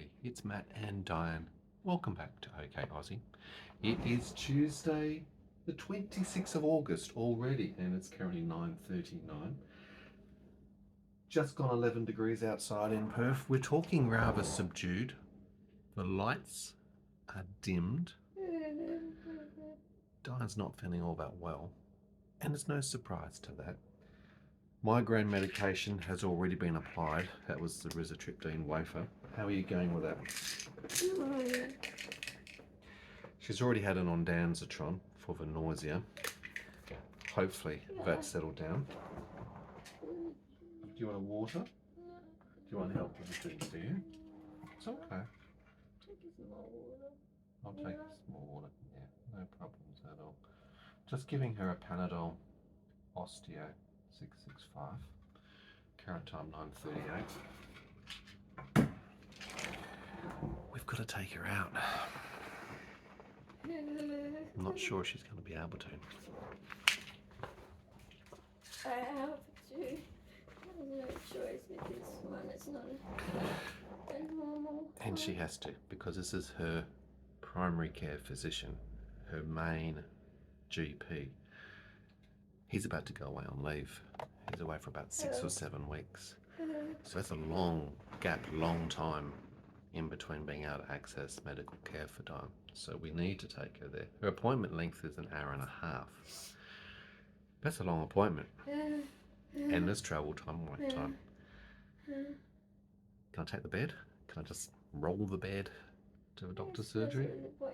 everybody, it's Matt and Dyan. Welcome back to OK Aussie. It is Tuesday the 26th of August already and it's currently 9:39. Just gone 11 degrees outside in Perth. We're talking rather subdued. The lights are dimmed. Dyan's not feeling all that well and it's no surprise to that. Migraine medication has already been applied. That was the rizatriptine wafer. How are you going with that? She's already had an ondansetron for the nausea. Hopefully that's settled down. Do you want a water? Do you want help with the things, do you? It's okay. I'll take a small water. Yeah, no problems at all. Just giving her a Panadol Osteo 665. Current time 9:38. We've got to take her out. I'm not sure she's going to be able to. I have to. There's no choice with this one. It's not a normal. And she has to, because this is her primary care physician, her main GP. He's about to go away on leave. He's away for about 6 or 7 weeks. So that's a long gap, long time in between being able to access medical care for Dyan. So we need to take her there. Her appointment length is an hour and a half. That's a long appointment. And there's travel time, wait time. Can I take the bed? Can I just roll the bed to the doctor's surgery? I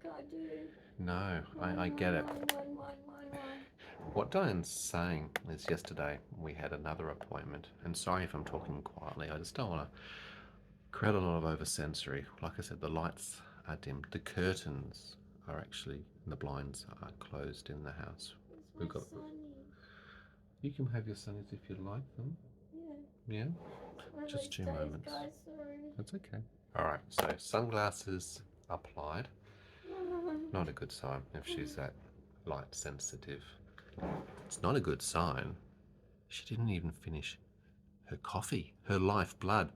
can't do it. No, I get it. What Dyan's saying is yesterday we had another appointment, and sorry if I'm talking quietly, I just don't want to create a lot of oversensory. Like I said, the lights are dimmed, the curtains are actually, the blinds are closed in the house. We've got. You can have your sunnies if you like them. Yeah? Just 2 moments. That's okay. Alright, so sunglasses applied. Not a good sign if she's that light sensitive. It's not a good sign. She didn't even finish her coffee, her lifeblood.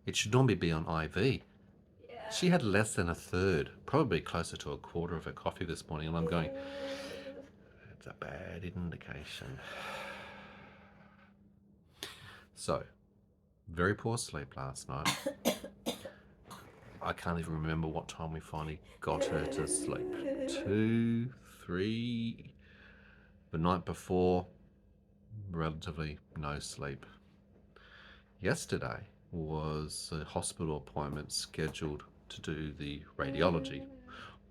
It should normally be on IV. She had less than a third, probably closer to a quarter of her coffee this morning, and I'm going, it's a bad indication. So, very poor sleep last night. I can't even remember what time we finally got her to sleep. 2, 3. The night before, relatively no sleep. Yesterday was a hospital appointment scheduled to do the radiology.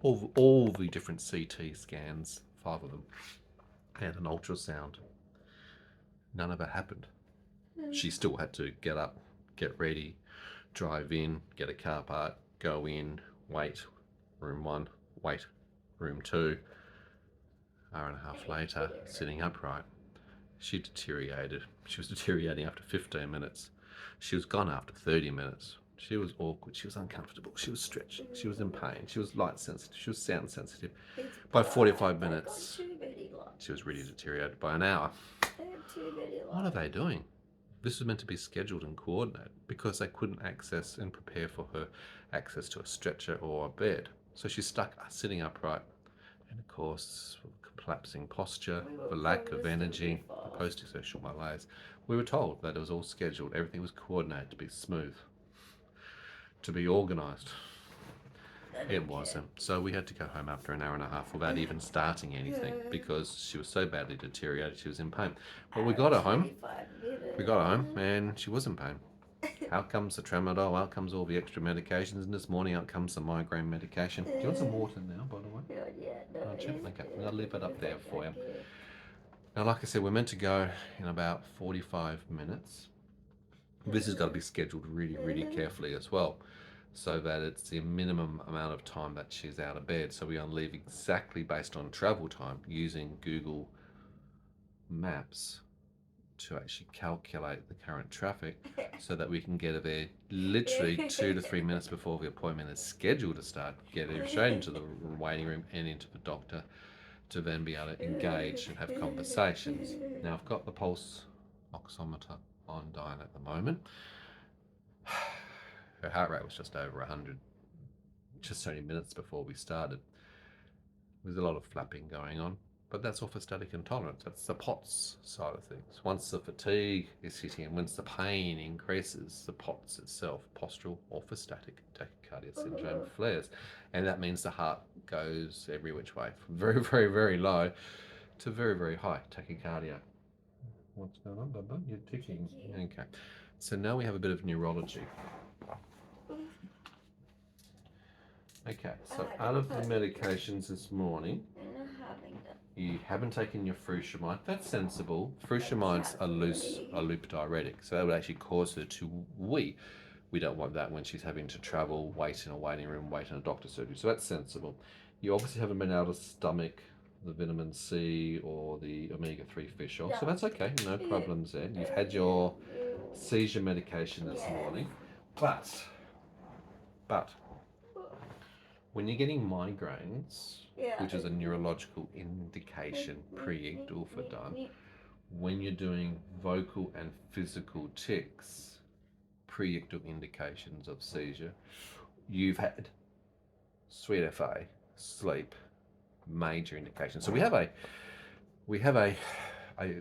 All the different CT scans, 5 of them, and an ultrasound. None of it happened. She still had to get up, get ready, drive in, get a car park, go in, wait, room 1, wait, room 2. Hour and a half later, sitting upright. She deteriorated. She was deteriorating after 15 minutes. She was gone after 30 minutes. She was awkward. She was uncomfortable. She was stretching. She was in pain. She was light sensitive. She was sound sensitive. By 45 minutes, she was really deteriorated. By an hour. What are they doing? This was meant to be scheduled and coordinated because they couldn't access and prepare for her access to a stretcher or a bed. So she's stuck sitting upright. And of course, collapsing posture, the lack of energy, the post-exertional malaise. We were told that it was all scheduled, everything was coordinated to be smooth, to be organised. It wasn't. So we had to go home after an hour and a half without even starting anything because she was so badly deteriorated, she was in pain. But we got her home. We got her home and she was in pain. Out comes the tramadol, out comes all the extra medications, and this morning out comes the migraine medication. Do you want some water now, by the way? Okay, I'll leave it up there for you. Now, like I said, we're meant to go in about 45 minutes. This has got to be scheduled really, really carefully as well, so that it's the minimum amount of time that she's out of bed. So we only leave exactly based on travel time using Google Maps to actually calculate the current traffic so that we can get her there literally 2 to 3 minutes before the appointment is scheduled to start, get her straight into the waiting room and into the doctor to then be able to engage and have conversations. Now I've got the pulse oximeter on Dyan at the moment. her heart rate was just over 100, just only minutes before we started. There's a lot of flapping going on, but that's orthostatic intolerance. That's the POTS side of things. Once the fatigue is hitting and once the pain increases, the POTS itself, postural orthostatic tachycardia syndrome, flares. And that means the heart goes every which way, from very, very, very low to very, very high tachycardia. What's going on, Bubba? You're ticking. Okay. So now we have a bit of neurology. Okay, so out of the medications this morning, you haven't taken your furosemide. That's sensible. Furosemide's a loop diuretic, so that would actually cause her to wee. We don't want that when she's having to travel, wait in a waiting room, wait in a doctor's surgery. So that's sensible. You obviously haven't been able to stomach the vitamin C or the omega-3 fish oil, so that's okay. No problems there. You've had your seizure medication this morning, but when you're getting migraines, which is a neurological indication pre-ictal for Dyan, when you're doing vocal and physical tics, pre-ictal indications of seizure, you've had sweet FA, sleep, major indications. So we have a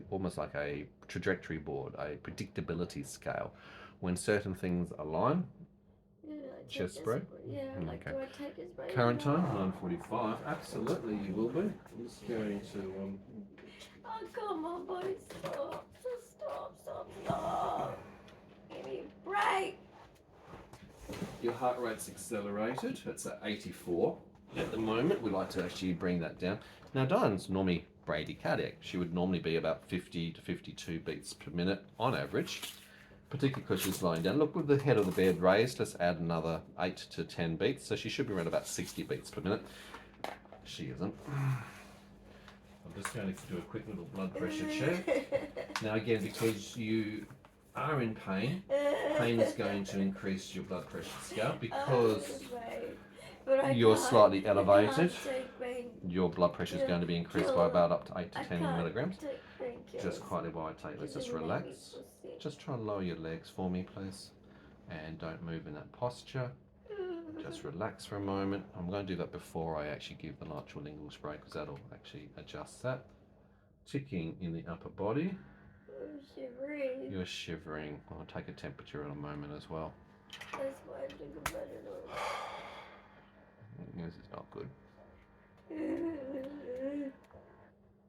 almost like a trajectory board, a predictability scale. When certain things align, chest spray? Okay. Do I take a spray? Current time, 9:45. Absolutely, you will be. I'm just going to... Oh, come on, boy. Stop. Just stop. Give me a break. Your heart rate's accelerated. It's at 84 at the moment. We like to actually bring that down. Now, Dyan's normally bradycardiac. She would normally be about 50 to 52 beats per minute on average, particularly because she's lying down. Look, with the head of the bed raised, let's add another 8 to 10 beats. So she should be around about 60 beats per minute. She isn't. I'm just going to do a quick little blood pressure check. Now again, because you are in pain, pain is going to increase your blood pressure scale because you're slightly elevated. Your blood pressure is going to be increased by about up to 8 to 10 milligrams. Just quietly while I take, let's just relax. Just try and lower your legs for me, please. And don't move in that posture. Just relax for a moment. I'm going to do that before I actually give the nitrolingual spray because that'll actually adjust that. Ticking in the upper body. Shivering. You're shivering. I'll take a temperature in a moment as well. That's why I took a better note. This is not good.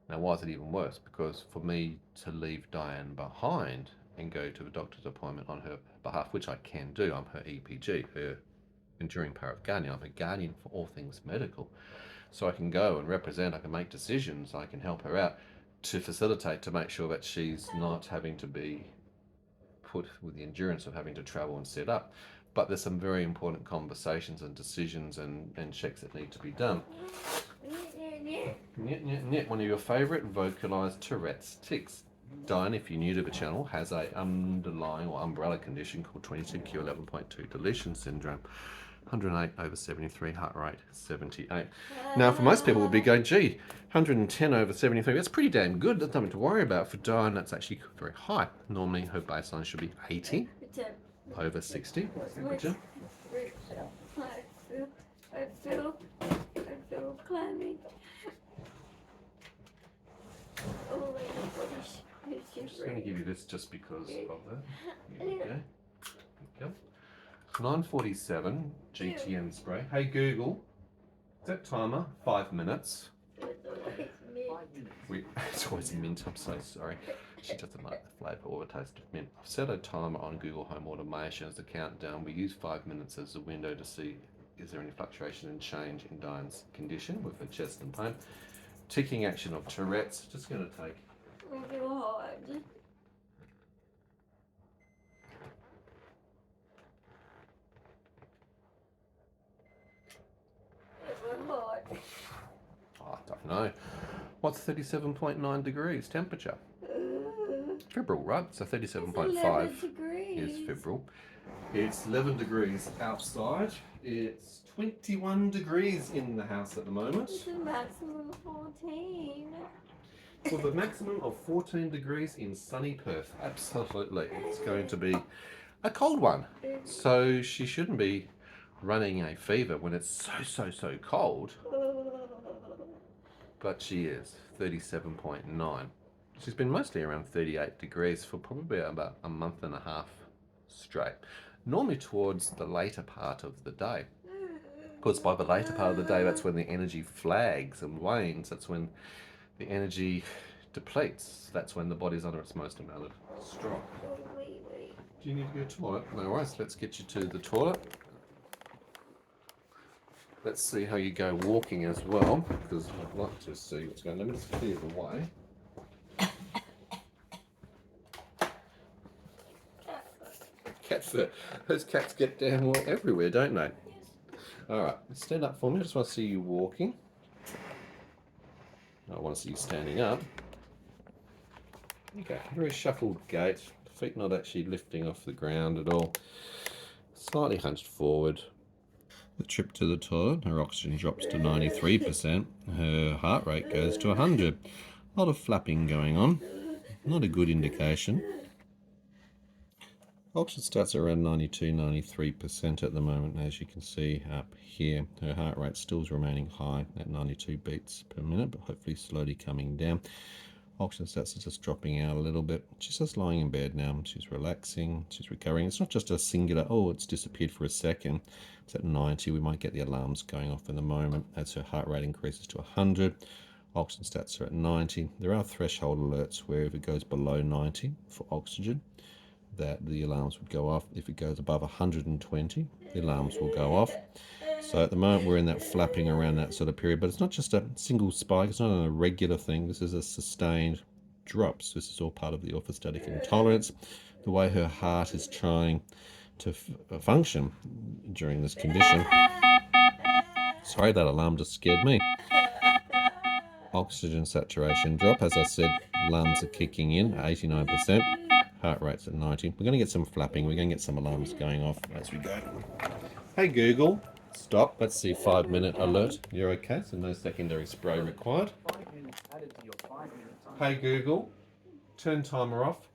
Now, why is it even worse? Because for me to leave Dyan behind and go to a doctor's appointment on her behalf, which I can do, I'm her EPG, her enduring power of guardian. I'm a guardian for all things medical. So I can go and represent, I can make decisions, I can help her out to facilitate, to make sure that she's not having to be put with the endurance of having to travel and set up. But there's some very important conversations and decisions and checks that need to be done. One of your favourite vocalised Tourette's tics. Dyan, if you're new to the channel, has a underlying or umbrella condition called 22q11.2 Deletion Syndrome. 108/73, heart rate 78. Now, for most people, would be going, gee, 110/73, that's pretty damn good. That's nothing to worry about. For Dyan, that's actually very high. Normally, her baseline should be 80/60. Temperature. I feel clammy. Oh my gosh. I'm just going to give you this just because of that. Here we go. There you go. 9:47 GTN spray. Hey Google, set timer 5 minutes. It's always mint. I'm so sorry. She doesn't like the flavour or the taste of mint. I've set a timer on Google Home Automation as a countdown. We use 5 minutes as a window to see is there any fluctuation and change in Dyan's condition with her chest and pain. Ticking action of Tourette's. Just going to take. I feel hard. Oh, I don't know. What's 37.9 degrees temperature? Febrile, right? So 37.5 is febrile. It's 11 degrees outside. It's 21 degrees in the house at the moment. It's a maximum of 14. With a maximum of 14 degrees in sunny Perth. Absolutely. It's going to be a cold one. So she shouldn't be running a fever when it's so cold. But she is 37.9. She's been mostly around 38 degrees for probably about a month and a half straight. Normally towards the later part of the day. Because by the later part of the day, that's when the energy flags and wanes. That's when the energy depletes. That's when the body's under its most amount of stress. Do you need to go to the toilet? No worries, let's get you to the toilet. Let's see how you go walking as well, because I'd like to see what's going on. Let me just clear the way. Cat fur. Those cats get down well everywhere, don't they? Alright, stand up for me. I just want to see you walking. I want to see you standing up. Okay, very shuffled gait. Feet not actually lifting off the ground at all. Slightly hunched forward. The trip to the toilet, her oxygen drops to 93%. Her heart rate goes to 100. A lot of flapping going on. Not a good indication. Oxygen starts at around 92-93% at the moment, as you can see up here. Her heart rate still is remaining high at 92 beats per minute, but hopefully slowly coming down. Oxygen starts just dropping out a little bit. She's just lying in bed now. She's relaxing. She's recovering. It's not just a singular, oh, it's disappeared for a second. It's at 90. We might get the alarms going off in a moment as her heart rate increases to 100. Oxygen stats are at 90. There are threshold alerts where if it goes below 90 for oxygen, that the alarms would go off. If it goes above 120, the alarms will go off. So at the moment we're in that flapping around that sort of period, but it's not just a single spike, it's not an irregular thing, this is a sustained drops. This is all part of the orthostatic intolerance, the way her heart is trying to function during this condition. Sorry, that alarm just scared me. Oxygen saturation drop, as I said, alarms are kicking in, 89%. Heart rate's at 90. We're going to get some flapping. We're going to get some alarms going off as we go. Hey Google, stop. Let's see, 5-minute alert. You're okay, so no secondary spray required. Hey Google, turn timer off.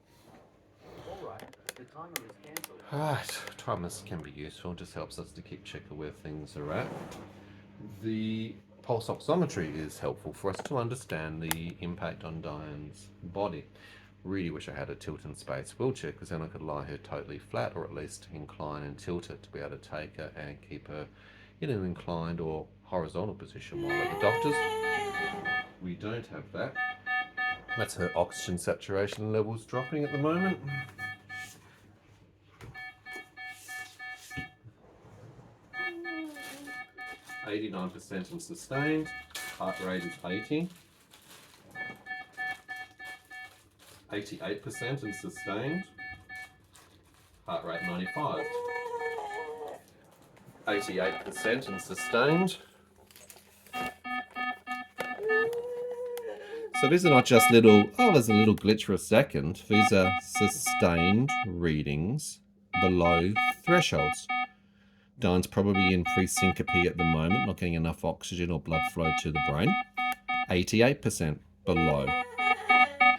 Alright, timers can be useful. Just helps us to keep check of where things are at. The pulse oximetry is helpful for us to understand the impact on Dyan's body. Really wish I had a tilt and space wheelchair, because then I could lie her totally flat, or at least incline and tilt it to be able to take her and keep her in an inclined or horizontal position while at the doctor's. We don't have that. That's her oxygen saturation levels dropping at the moment. %, and sustained. Heart rate is 80. 88% and sustained. Heart rate 95. 88% and sustained. So these are not just little, oh, there's a little glitch for a second. These are sustained readings below thresholds. Dyan's probably in pre-syncope at the moment, not getting enough oxygen or blood flow to the brain. 88% below.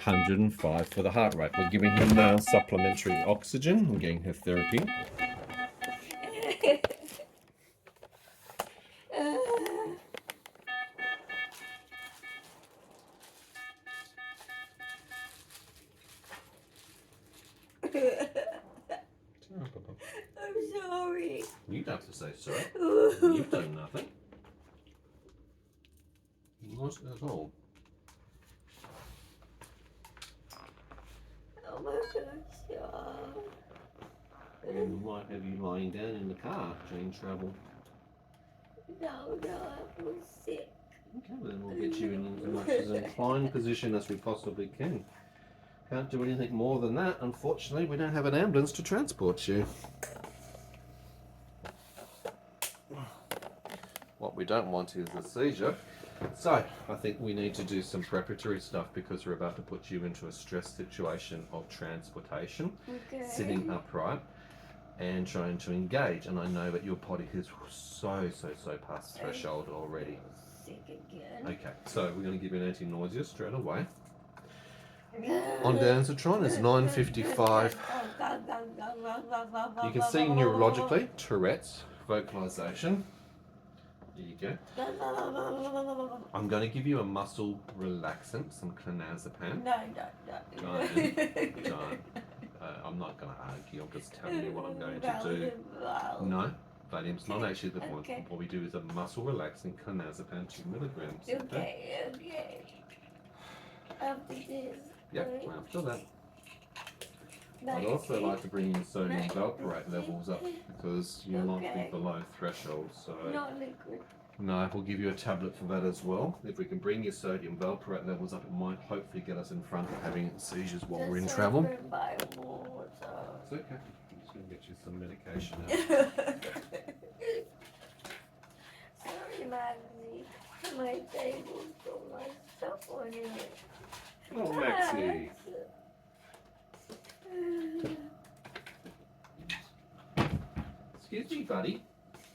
105 for the heart rate. We're giving her now supplementary oxygen and getting her therapy. I'm sorry. You don't have to say sorry. You've done nothing. Not at all. Oh my gosh. We might have you lying down in the car during travel. No, I was sick. Okay, then we'll get you in as much as an inclined position as we possibly can. Can't do anything more than that. Unfortunately, we don't have an ambulance to transport you. What we don't want is a seizure. So, I think we need to do some preparatory stuff, because we're about to put you into a stress situation of transportation, sitting upright and trying to engage. And I know that your body is so past threshold already. Sick again. Okay, so we're going to give you an anti-nausea straight away. on Danzatron is 9:55. You can see neurologically Tourette's vocalization. There you go. I'm going to give you a muscle relaxant, some clonazepam. No. Dyan. I'm not going to argue. I'm just telling you what I'm going to do. No, Valium's not actually the point. Okay. What we do is a muscle relaxing clonazepam 2 milligrams. Okay. After this. Yep, after that. I'd also like to bring your sodium valproate levels up because you might be below threshold. So Not liquid. no, we'll give you a tablet for that as well. If we can bring your sodium valproate levels up, it might hopefully get us in front of having seizures while we're in travel. It's okay. I'm just going to get you some medication now. Sorry, Maggie. My table's got my stuff on it. Oh, Maxie. Excuse me, buddy.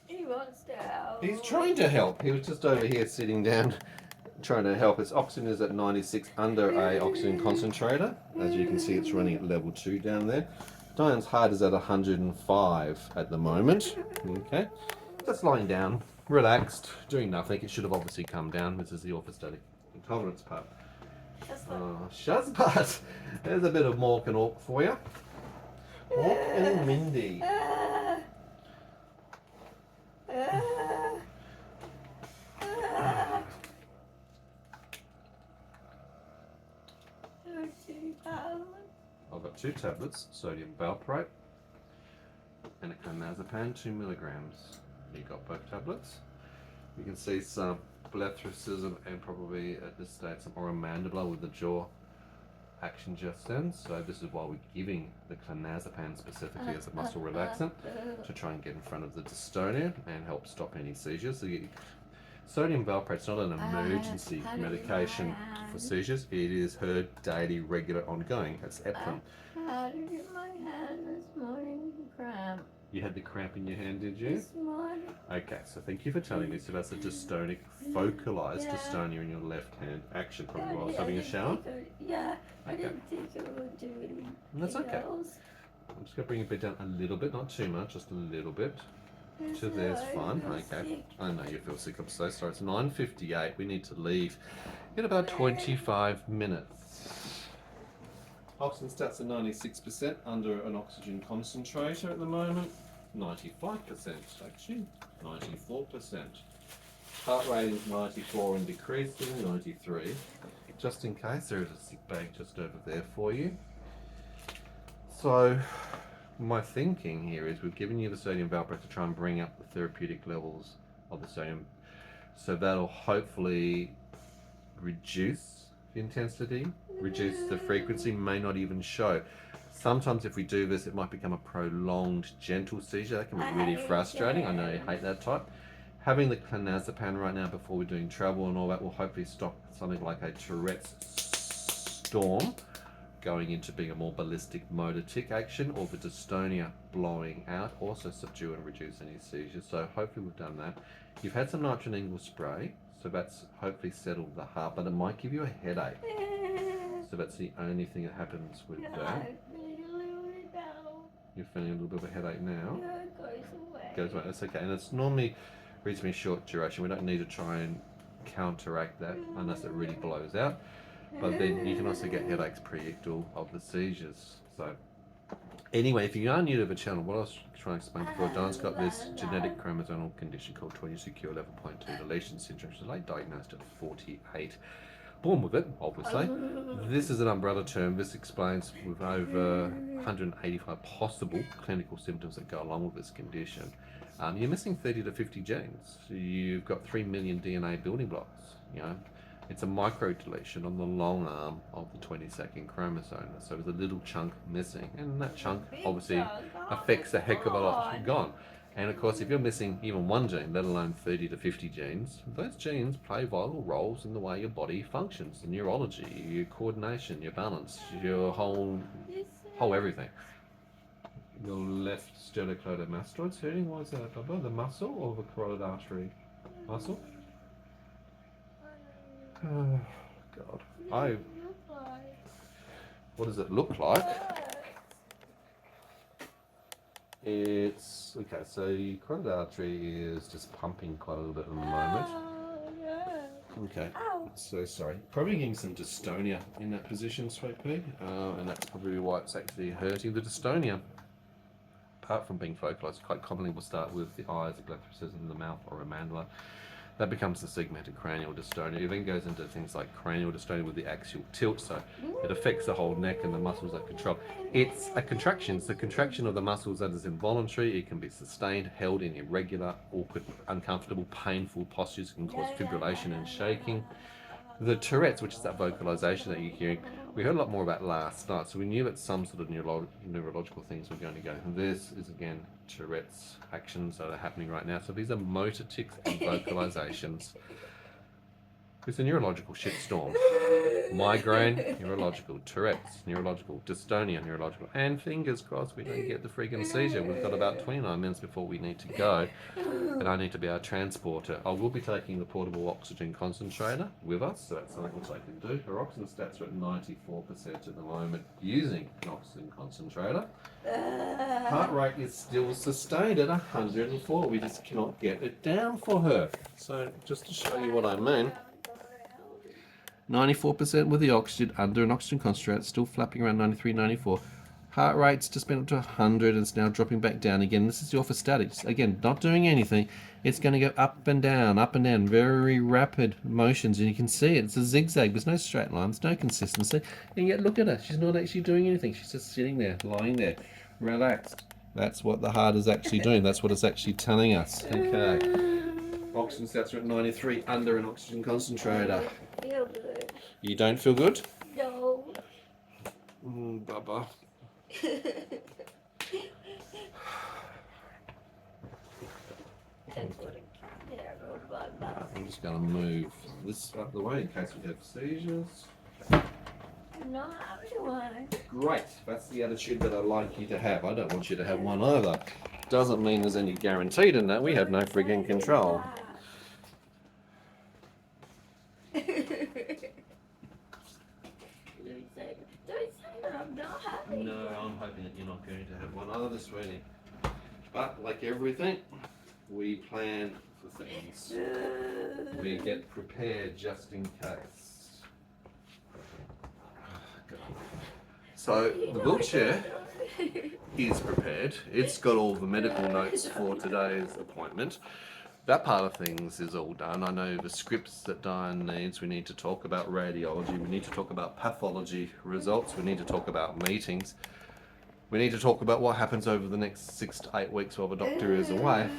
He wants to help. He's trying to help. He was just over here sitting down trying to help. His oxygen is at 96 under a oxygen concentrator. As you can see, it's running at level 2 down there. Dyan's heart is at 105 at the moment. Okay. Just lying down, relaxed, doing nothing. It should have obviously come down. This is the orthostatic intolerance part. Shazbot. There's a bit of Mork and Ork for you. Mork and Mindy. I've got 2 tablets, sodium valproate and a clonazepam 2 milligrams. You got both tablets. You can see some blepharism and probably at this stage some oromandibular with the jaw action just then. So this is why we're giving the clonazepam specifically as a muscle relaxant to try and get in front of the dystonia and help stop any seizures. So sodium valproate is not an emergency medication for seizures. It is her daily, regular, ongoing. It's epinephrine. I had it in my hand this morning, cramp. You had the cramp in your hand, did you? This morning. Okay, so thank you for telling me. So that's a dystonic, focalized dystonia in your left hand action, probably while I was having a shower. Yeah, I Okay. didn't think it would do anything That's okay. else. I'm just going to bring it down a little bit, not too much, just a little bit. To there's fine. Okay. I know you feel sick. I'm so sorry. It's 9:58. We need to leave in about 25 minutes. Oxygen stats are 96% under an oxygen concentrator at the moment. 95% actually. 94%. Heart rate is 94 and decreasing. 93. Just in case, there is a sick bag just over there for you. So my thinking here is we've given you the sodium valproate to try and bring up the therapeutic levels of the sodium. So that'll hopefully reduce the intensity, reduce the frequency, may not even show. Sometimes if we do this, it might become a prolonged gentle seizure. That can be really frustrating. I know you hate that type. Having the clonazepam right now before we're doing travel and all that will hopefully stop something like a Tourette's storm going into being a more ballistic motor tic action, or the dystonia blowing out, also subdue and reduce any seizures. So hopefully we've done that. You've had some nitronegal spray, so that's hopefully settled the heart, but it might give you a headache. So that's the only thing that happens with that. You're feeling a little bit of a headache now. No, it goes away. Goes away, that's okay. And it's normally reasonably short duration. We don't need to try and counteract that unless it really blows out. But then you can also get headaches pre-ictal of the seizures. So anyway, if you are new to the channel, what I was trying to explain before, Dyan's got this genetic chromosomal condition called 22q11.2 deletion syndrome. She's late diagnosed at 48. Born with it, obviously. This is an umbrella term. This explains with over 185 possible clinical symptoms that go along with this condition. You're missing 30 to 50 genes. You've got 3 million DNA building blocks, you know. It's a micro deletion on the long arm of the 22nd chromosome. So there's a little chunk missing, and that chunk obviously affects a heck of a lot gone. And of course, if you're missing even one gene, let alone 30 to 50 genes, those genes play vital roles in the way your body functions, the neurology, your coordination, your balance, your whole everything. Your left sternocleidomastoid's hurting. Why is that, Bubba? The muscle or the carotid artery muscle? Oh, God. what does it look like? It's okay. So your carotid artery is just pumping quite a little bit at the moment. Okay. So sorry. Probably getting some dystonia in that position, sweet pea, and that's probably why it's actually hurting. The dystonia, apart from being focalized, quite commonly will start with the eyes, the blepharism, the mouth, or a mandala. That becomes the segmented cranial dystonia. It then goes into things like cranial dystonia with the axial tilt, so it affects the whole neck and the muscles that control. It's a contraction. It's the contraction of the muscles that is involuntary. It can be sustained, held in irregular, awkward, uncomfortable, painful postures. It can cause fibrillation and shaking. The Tourette's, which is that vocalization that you're hearing, we heard a lot more about last night, so we knew that some sort of neurological things were going to go. And this is, again, Tourette's actions that are happening right now. So these are motor tics and vocalizations. It's a neurological shitstorm. Migraine, neurological. Tourette's, neurological. Dystonia, neurological. And fingers crossed we don't get the freaking seizure. We've got about 29 minutes before we need to go. And I need to be our transporter. I will be taking the portable oxygen concentrator with us, so that's something which I can do. Her oxygen stats are at 94% at the moment using an oxygen concentrator. Heart rate is still sustained at 104. We just cannot get it down for her. So just to show you what I mean. 94% with the oxygen, under an oxygen concentrator, still flapping around 93, 94. Heart rate's just been up to 100 and it's now dropping back down again. This is the orthostatics. Again, not doing anything. It's going to go up and down, very rapid motions. And you can see it. It's a zigzag. There's no straight lines, no consistency. And yet look at her. She's not actually doing anything. She's just sitting there, lying there, relaxed. That's what the heart is actually doing. That's what it's actually telling us. Okay. Oxygen stats are at 93 under an oxygen concentrator. Feel good. You don't feel good? No. Bubba. I'm just going to move this out of the way in case we have seizures. Not having one. Great. That's the attitude that I like you to have. I don't want you to have one either. Doesn't mean there's any guaranteed in that. We have no frigging control. I'm not happy. No, I'm hoping that you're not going to have one either, sweetie. But like everything, we plan for things. We get prepared just in case. So the wheelchair is prepared. It's got all the medical notes for today's appointment. That part of things is all done. I know the scripts that Dyan needs. We need to talk about radiology. We need to talk about pathology results. We need to talk about meetings. We need to talk about what happens over the next 6 to 8 weeks while the doctor is away.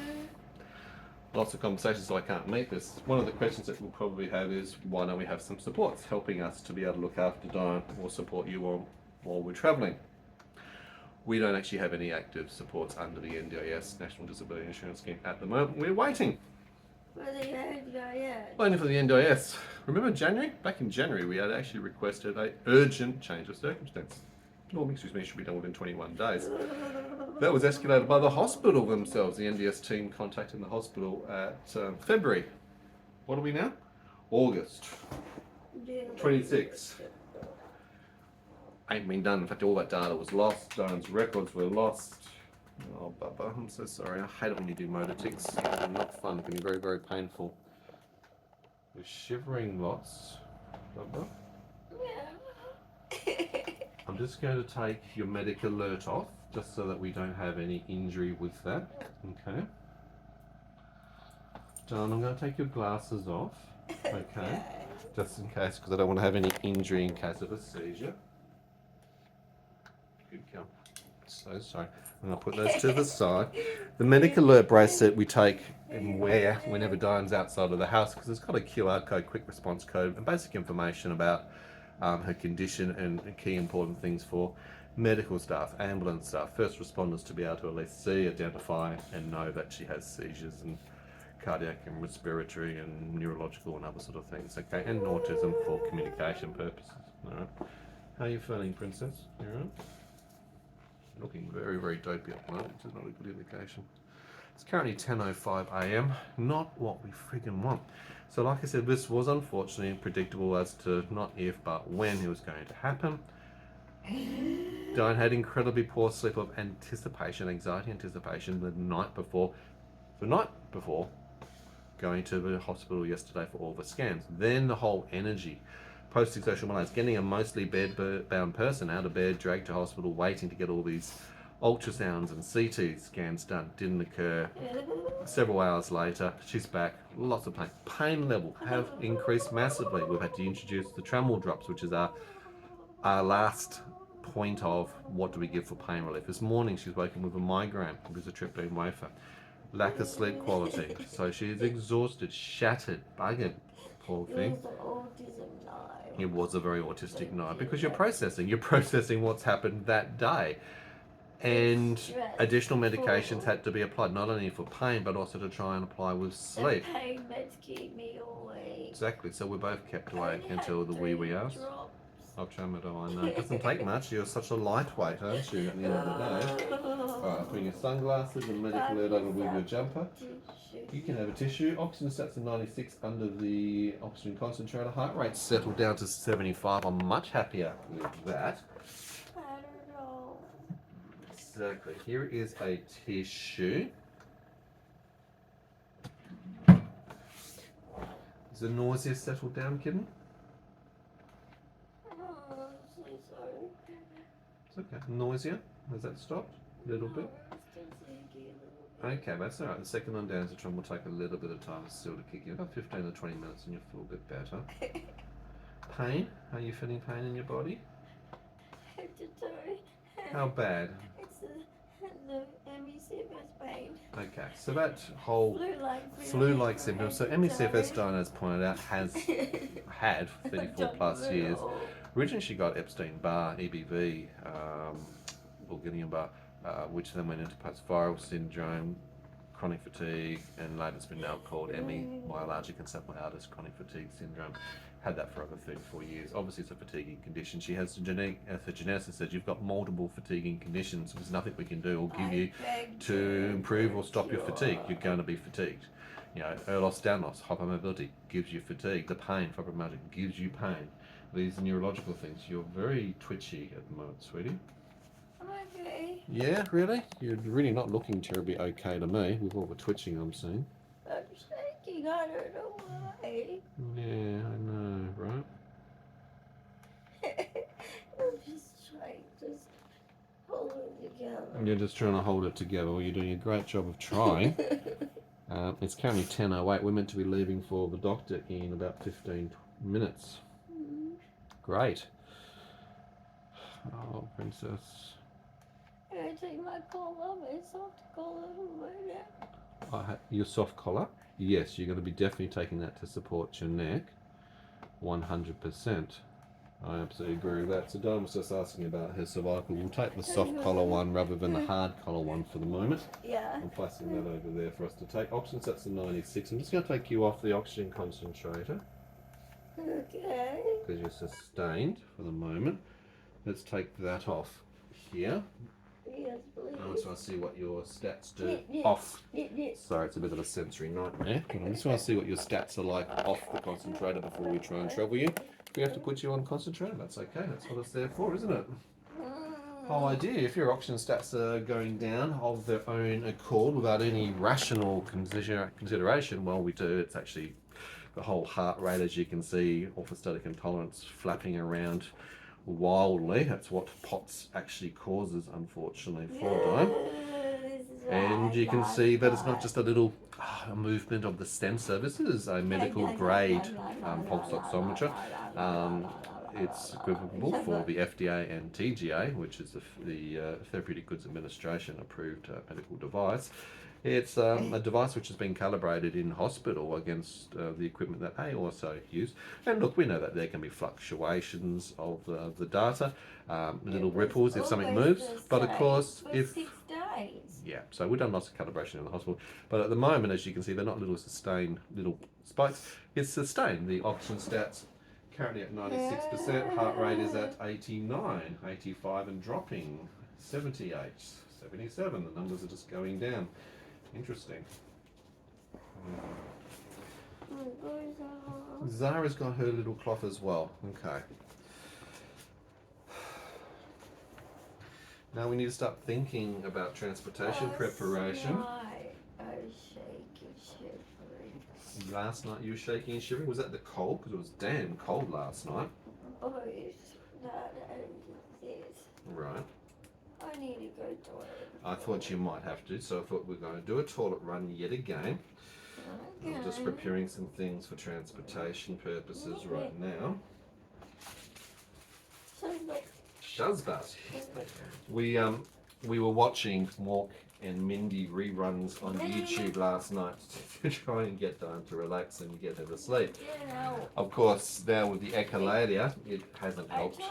Lots of conversations, so I can't make this. One of the questions that we'll probably have is, why don't we have some supports helping us to be able to look after Dyan or support you while we're travelling? We don't actually have any active supports under the NDIS, National Disability Insurance Scheme, at the moment. We're waiting. For the NDIS. Waiting for the NDIS. Remember January? Back in January, we had actually requested an urgent change of circumstance. Norm, excuse me, should be done within 21 days. That was escalated by the hospital themselves. The NDS team contacting the hospital at February. What are we now? August 26. Ain't been done. In fact, all that data was lost. Dyan's records were lost. Oh, Bubba, I'm so sorry. I hate it when you do motor tics. They're not fun. It can be very, very painful. You're shivering lots, Bubba. Yeah. I'm just going to take your medic alert off, just so that we don't have any injury with that. Okay. Dyan, I'm going to take your glasses off. Okay. Just in case, because I don't want to have any injury in case of a seizure. Good girl. So sorry. I'm going to put those to the side. The medic alert bracelet we take and wear whenever Dyan's outside of the house, because it's got a QR code, quick response code, and basic information about her condition and key important things for medical staff, ambulance staff, first responders to be able to at least see, identify, and know that she has seizures and cardiac and respiratory and neurological and other sort of things. Okay, and autism for communication purposes. All right. How are you feeling, princess? You all right? Looking very, very dopey at the moment, which is not a good indication. It's currently 10:05 a.m. Not what we friggin' want. So like I said, this was unfortunately predictable as to not if but when it was going to happen. Dyan had incredibly poor sleep of anxiety anticipation the night before going to the hospital yesterday for all the scans. Then the whole energy, post-exertional malaise, getting a mostly bed-bound person out of bed, dragged to hospital, waiting to get all these ultrasounds and CT scans done, didn't occur. Several hours later, she's back, lots of pain. Pain level have increased massively. We've had to introduce the Tramadol drops, which is our last point of what do we give for pain relief. This morning she's woken with a migraine because of tryptophan wafer. Lack of sleep quality. So she's exhausted, shattered, buggered. Poor thing. It was an autism night. It was a very autistic night because you're processing what's happened that day. And additional medications had to be applied, not only for pain, but also to try and apply with sleep. The pain meds keep me awake. Exactly, so we're both kept awake until the wee hours. Tramadol, I know. It doesn't take much. You're such a lightweight, aren't you, at the end of the day? Alright, putting your sunglasses and medical alert over with your jumper. You can have a tissue. Oxygen stats are 96 under the oxygen concentrator. Heart rate settled down to 75. I'm much happier with that. I don't know. Exactly. Here is a tissue. Is the nausea settled down, kitten? It's okay. Nausea? Has that stopped? A little bit? Okay, that's alright. The second one down is the tron will take a little bit of time still to kick in. About 15 to 20 minutes and you'll feel a bit better. Pain? Are you feeling pain in your body? How bad? It's the ME/CFS pain. Okay, so that whole flu-like symptom. So ME/CFS, Dyan has pointed out, has had for 34 plus years. Originally she got Epstein-Barr, EBV, or Guillain-Barre, which then went into post-viral syndrome, chronic fatigue, and later it's been now called ME, myalgic encephalitis chronic fatigue syndrome. Had that for over 34 years. Obviously it's a fatiguing condition. She has the geneticist said you've got multiple fatiguing conditions. There's nothing we can do or give you to improve or stop your fatigue. You're going to be fatigued. You know, Ehlers-Danlos, hypermobility gives you fatigue. The pain, fibromyalgia, gives you pain. These are neurological things. You're very twitchy at the moment, sweetie. I'm okay. Yeah, really? You're really not looking terribly okay to me with all the twitching I'm seeing. I'm shaking. I don't know why. Yeah, I know, right? I'm just trying to hold it together. You're just trying to hold it together. Well, you're doing a great job of trying. It's currently 10:08. We're meant to be leaving for the doctor in about 15 minutes. Great. Oh, princess. Can I take my collar, my soft collar from my neck? Your soft collar? Yes, you're going to be definitely taking that to support your neck. 100%. I absolutely agree with that. So Dyan was just asking about her cervical. We'll take the soft collar one rather than the hard collar one for the moment. Yeah. I'm placing that over there for us to take. Oxygen sets are 96. I'm just going to take you off the oxygen concentrator. Okay. Because you're sustained for the moment. Let's take that off here. Yes, please. I just want to see what your stats do off. Sorry, it's a bit of a sensory nightmare. But I just want to see what your stats are like off the concentrator before we try and travel you. If we have to put you on concentrator, that's okay. That's what it's there for, isn't it? Whole idea, if your oxygen stats are going down of their own accord without any rational consideration, well, we do. It's actually the whole heart rate, as you can see, orthostatic intolerance flapping around wildly. That's what POTS actually causes, unfortunately, for Dyan. And you can see that it's not just a little movement of the sensor. This is a medical grade pulse oximeter. It's equivalent for the FDA and TGA, which is the Therapeutic Goods Administration approved medical device. It's a device which has been calibrated in hospital against the equipment that they also use. And look, we know that there can be fluctuations of the data, little ripples if something moves. But of course, if... 6 days. Yeah, so we've done lots of calibration in the hospital. But at the moment, as you can see, they're not little sustained little spikes. It's sustained. The oxygen stats currently at 96%. Heart rate is at 89, 85 and dropping. 78, 77. The numbers are just going down. Interesting. Zara's got her little cloth as well. Okay. Now we need to start thinking about transportation preparation. I was shaking, shivering. Last night you were shaking and shivering. Was that the cold? Because it was damn cold last night. Oh, it's that and this. Right. I need to go to the toilet. I thought you might have to, so I thought we we're going to do a toilet run yet again. Okay. I'm just preparing some things for transportation purposes right now. Shazbat. We were watching Mork and Mindy reruns on YouTube last night to try and get Dyan to relax and get her to sleep. Of course, now with the echolalia, it hasn't helped.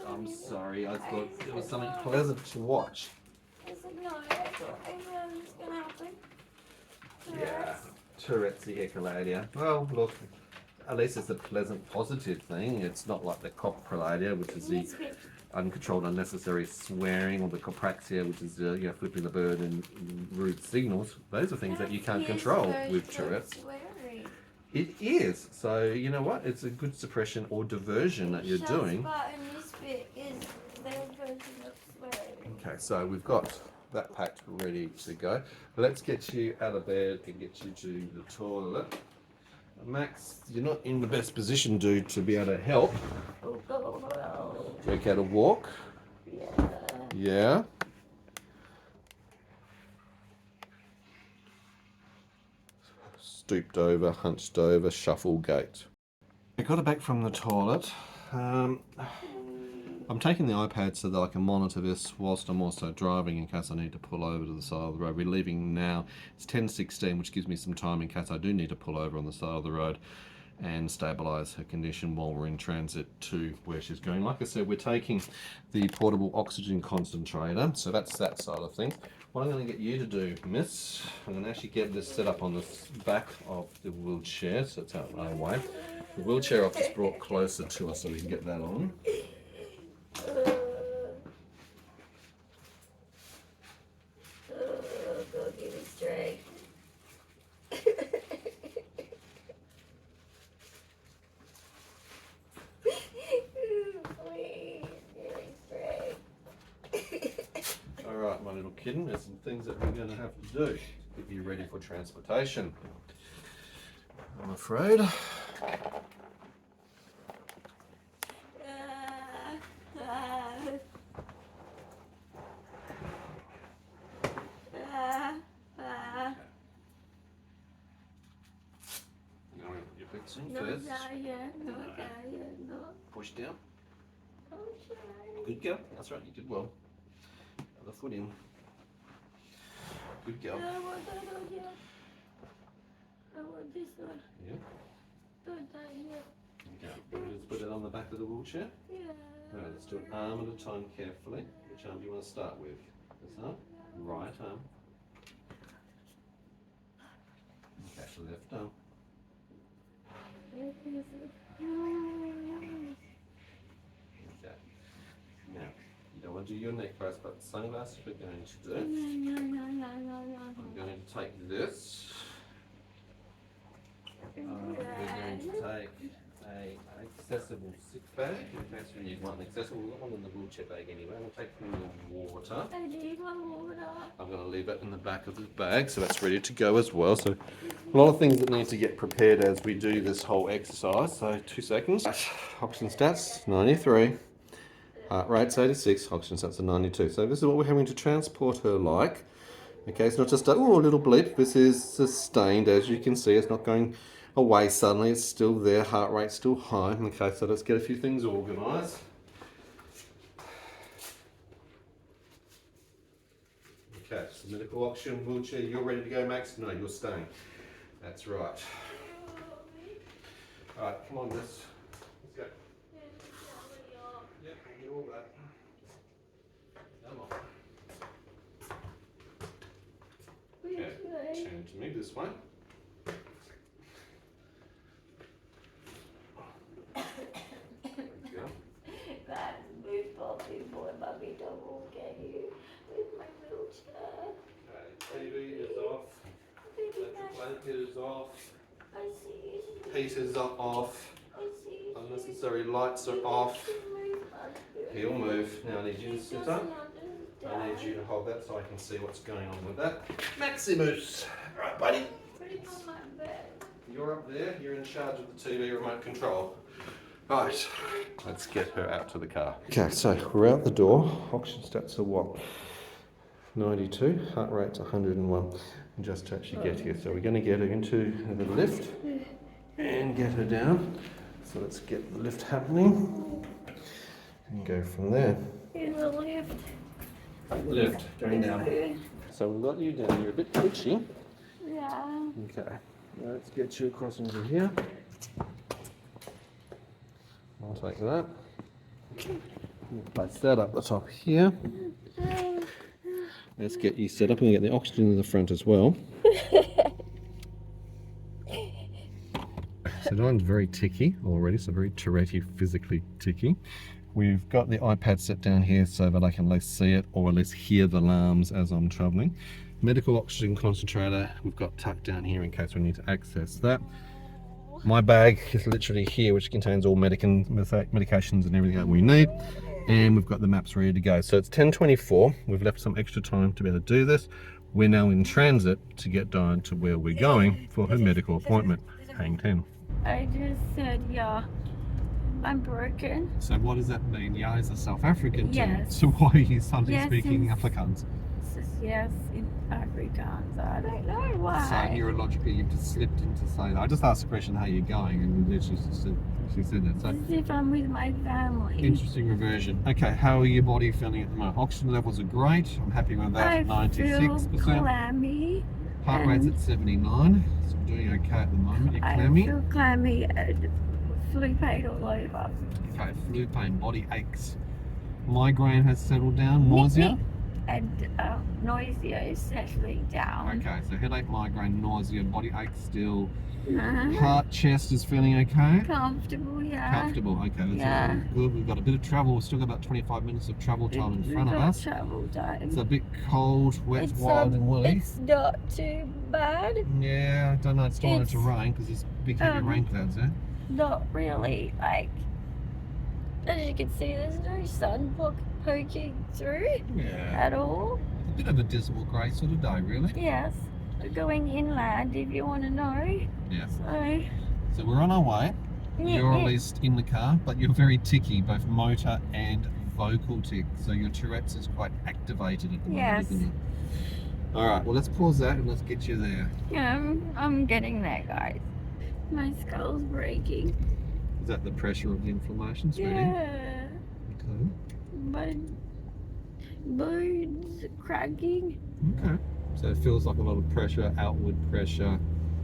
I'm sorry, I thought it was something pleasant to watch. Yeah, Tourette's the echolalia. Well, look, at least it's a pleasant, positive thing. It's not like the coprolalia, which is the uncontrolled, unnecessary swearing, or the copraxia, which is flipping the bird and rude signals. Those are things that you can't control with Tourette's. It is. So you know what? It's a good suppression or diversion that you're doing. Okay, so we've got that packed ready to go. Let's get you out of bed and get you to the toilet. Max, you're not in the best position, dude, to be able to help. Work out a walk. Yeah. Stooped over, hunched over, shuffle gait. I got her back from the toilet. I'm taking the iPad so that I can monitor this whilst I'm also driving in case I need to pull over to the side of the road. We're leaving now. It's 10:16, which gives me some time in case I do need to pull over on the side of the road and stabilise her condition while we're in transit to where she's going. Like I said, we're taking the portable oxygen concentrator, so that's that side of things. What I'm going to get you to do, miss, I'm going to actually get this set up on the back of the wheelchair, so it's out of our way. The wheelchair I've just brought closer to us so we can get that on. Go get it straight. Alright, my little kitten, there's some things that we're going to have to do to get you ready for transportation. I'm afraid. You're fixing first. Push down. Good girl. That's right, you did well. Other foot in. Good girl. I want this one. Yeah. Don't die here. Okay. Just put it on the back of the wheelchair. Yeah. Alright, let's do it arm at a time carefully. Which arm do you want to start with? This arm? Right arm. Okay, left arm. Okay. Now, you don't want to do your neck brace, but the sunglasses we're going to do. I'm going to take this. We're going to take an accessible sick bag, in case we need one accessible. We've got one in the wheelchair bag anyway. We'll take your water. I need my water. I'm going to leave it in the back of the bag, so that's ready to go as well. So a lot of things that need to get prepared as we do this whole exercise. So 2 seconds. Oxygen stats 93. Heart rate's 86. Oxygen stats are 92. So this is what we're having to transport her like. Okay, it's not just a little blip. This is sustained, as you can see. It's not going away suddenly. It's still there. Heart rate's still high. Okay, so let's get a few things organised. Okay, so medical oxygen wheelchair. You're ready to go, Max? No, you're staying. That's right. All right, come on, Miss. Let's go. Yep, we'll do all that. Come on. Okay, turn to me this way. There we go. That's Bobby boy, Bobby, don't walk at you with my wheelchair. Okay, TV is off. Electric blanket is off. I see you. Heaters are off. I see you. Unnecessary lights are off. He'll move. Now I need you to sit up. I need you to hold that so I can see what's going on with that. Maximus! Alright, buddy. Put him on my bed. You're up there, you're in charge of the TV remote control. Right, let's get her out to the car. Okay, so we're out the door. Oxygen stats are what? 92, heart rate's 101. And just to actually get here. So we're going to get her into the lift and get her down. So let's get the lift happening and go from there. In the lift. Lift, going down. So we've got you down, you're a bit twitchy. Yeah. Okay, let's get you across into here. I'll take that. Place that up the top here. Let's get you set up and get the oxygen in the front as well. So Dyan's very ticky already, so very Tourette, physically ticky. We've got the iPad set down here so that I can at least see it or at least hear the alarms as I'm travelling. Medical oxygen concentrator we've got tucked down here in case we need to access that. My bag is literally here, which contains all medications and everything that we need. And we've got the maps ready to go. So it's 10:24. We've left some extra time to be able to do this. We're now in transit to get Dyan to where we're going for her medical appointment. Hang 10. I just said, yeah, I'm broken. So what does that mean? Yeah, is a South African term. Yes. So why are you suddenly Yes, speaking in- Afrikaans? Yes, in Afrikaans. I don't know So why. neurologically you've just slipped into saying that. I just asked the question, how you're going, and then she said that. So As if I'm with my family. interesting reversion. Okay, how are your body feeling at the moment? Oxygen levels are great. I'm happy with that. I 96%. feel clammy. Heart rate's at 79. So I'm doing okay at the moment. You're I clammy. feel clammy and flu pain all over. Okay, flu pain, body aches. Migraine has settled down. Nausea. And nausea is settling down. Okay, so headache, migraine, nausea, body aches still. Uh-huh. Heart, chest is feeling okay. Comfortable, yeah. Comfortable, okay, that's Yeah. all good. We've got a bit of travel, we've still got about 25 minutes of travel time in front of We've got us. travel time. It's a bit cold, wet, wild and woolly. It's not too bad. Yeah, I don't know, it's starting to It's, rain because there's big heavy rain clouds there. Not really, like, as you can see, there's no sun poking through Yeah. at all. A bit of a dismal grey sort of day, really. Yes, we're going inland if you want to know. Yes. So, So we're on our way. yeah, You're at yeah. least in the car, but you're very ticky, both motor and vocal tick. So your Tourette's is quite activated at the moment, Yes. isn't it? Alright, well let's pause that and let's get you there. Yeah, I'm getting there, guys. My skull's breaking. Is that the pressure of the inflammation, sweetie? Yeah, Okay. my bones cracking. Okay. So it feels like a lot of pressure, outward pressure.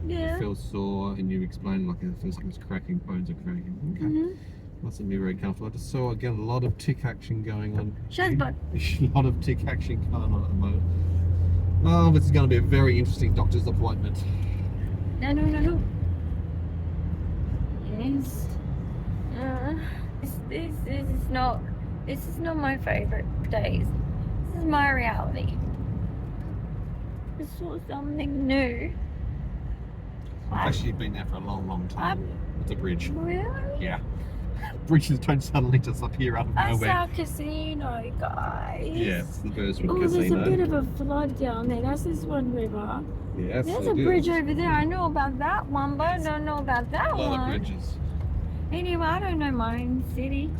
Yeah. It feels sore, and you explained like it feels like it's cracking, bones are cracking. Okay. Mhm. Mustn't be very comfortable. I just saw again a lot of tick action going on. Shut up. A lot of tick action going on at the moment. Oh, this is going to be a very interesting doctor's appointment. No. Yes. This is not my favorite days. This is my reality. I saw something new. Actually, you've been there for a long, long time. It's a bridge. Really? Yeah. Bridges don't suddenly just appear out of I nowhere. saw casino, guys. Yes, the Burswood Oh, there's a Casino. bit of a flood down there. That's this one river. Yes, There's it a bridge is. over there. I know about that one, but I don't know about that A lot one. of bridges. Anyway, I don't know my own city.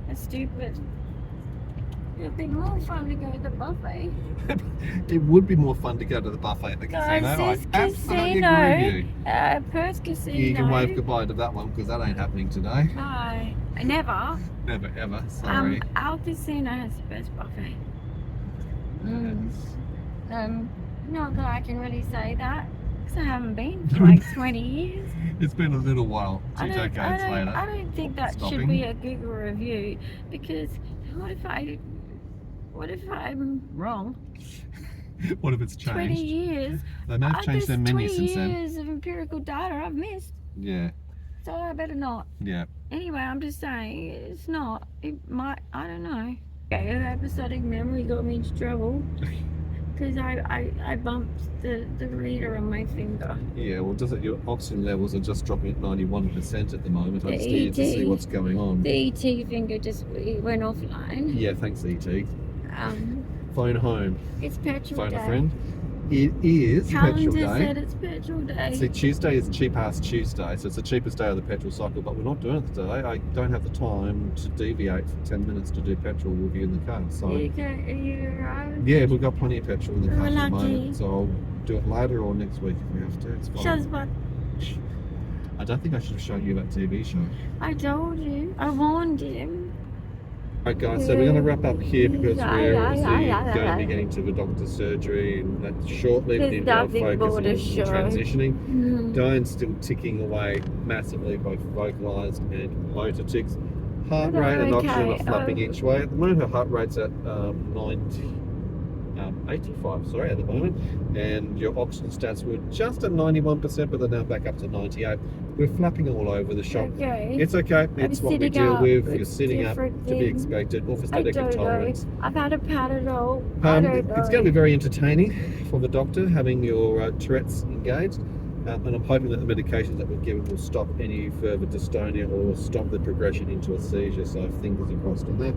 That's stupid. It'd be more fun to go to the buffet. It would be more fun to go to the buffet at the Guys, casino. I this absolutely casino, agree with you. Perth Casino. You can wave goodbye to that one because that ain't happening today. Bye. Never. Never ever. Sorry. Our casino has the best buffet. Not that I can really say that because I haven't been for like 20 years. It's been a little while. Two decades later. I don't think that should Stopping. be a Google review because what if I'm wrong? What if it's 20 changed? years. They may have changed their There's menu 20 since then. years of empirical data I've missed, Yeah, so I better not. yeah. Anyway, I'm just saying it's not. It might. I don't know. Okay, episodic memory got me into trouble because I bumped the reader on my finger. Yeah, well, does it? Your oxygen levels are just dropping at 91% at the moment. I The just need to see ET. what's going on. The ET finger just went offline. Yeah, thanks, ET. Phone home. It's petrol Phone day. a friend. It is Calendar petrol day. said it's petrol day. See, Tuesday is cheap ass Tuesday, so it's the cheapest day of the petrol cycle, but we're not doing it today. I don't have the time to deviate for 10 minutes to do petrol with you in the car. So Are you alright? yeah, we've got plenty of petrol in the car We're at the lucky. moment, so I'll do it later or next week if we have to. It's fine. Shut up. I don't think I should have shown you that TV show. I told you. I warned him. Alright guys, so we're going to wrap up here because we're obviously yeah. going to be getting to the doctor's surgery and that shortly. We There's need to nothing focus more on to show. transitioning. Mm. Dyan's still ticking away massively, both vocalised and motor ticks. Heart But rate and I'm oxygen okay. are flapping each way. At the moment, her heart rate's at 85, sorry, at the moment. And your oxygen stats were just at 91%, but they're now back up to 98. We're flapping all over the shop. Okay. It's okay. It's what we sitting deal up. with. You're It's sitting up, different to be thing. expected. I Orthostatic don't intolerance. know. I've had a Panadol. I don't know. It's going to be very entertaining for the doctor having your Tourette's engaged. And I'm hoping that the medications that we're given will stop any further dystonia or stop the progression into a seizure. So fingers crossed on that.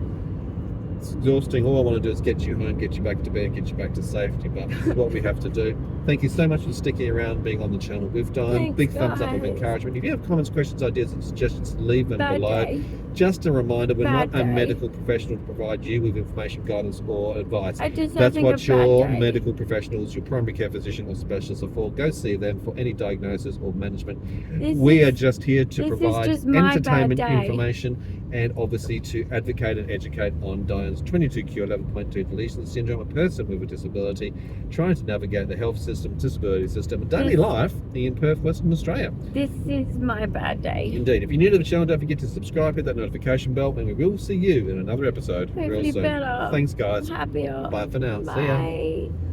It's exhausting. All I want to do is get you home, get you back to bed, get you back to safety. But this is what we have to do. Thank you so much for sticking around, being on the channel with Dyan. Thanks, Big thumbs up of guys. encouragement. If you have comments, questions, ideas, and suggestions, leave them below. Badday. Just a reminder, we're not a Badday. medical professional to provide you with information, guidance, or advice. I just That's having what a bad your day. medical professionals, your primary care physician or specialist are for. Go see them for any diagnosis or management. We are just here to this is provide just my bad entertainment day. information and obviously to advocate and educate on Dyan's 22q11.2 deletion syndrome, a person with a disability trying to navigate the health system, disability system, and daily life in Perth, Western Australia. This is my bad day. Indeed. If you're new to the channel, don't forget to subscribe, hit that notification bell, and we will see you in another episode real Hopefully soon. better. Thanks, guys. I'm happier. Bye for now. See ya. Bye.